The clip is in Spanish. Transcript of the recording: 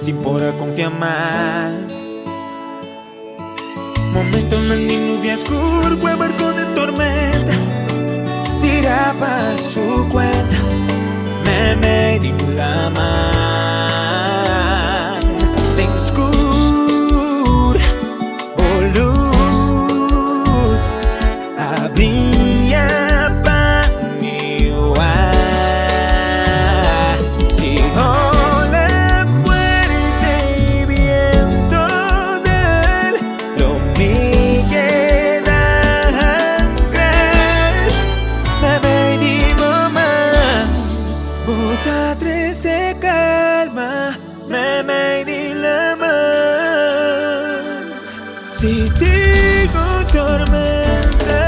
sin poder confiar más. Momentos de lluvia oscura, barco de tormenta, tiraba su cuenta, me di la mano. De oscura o luz, había para mí. Si ola fuerte y viento de él, lo me queda creer. Me di mamá, bota tres se calma, me di la mano. Si digo tormenta,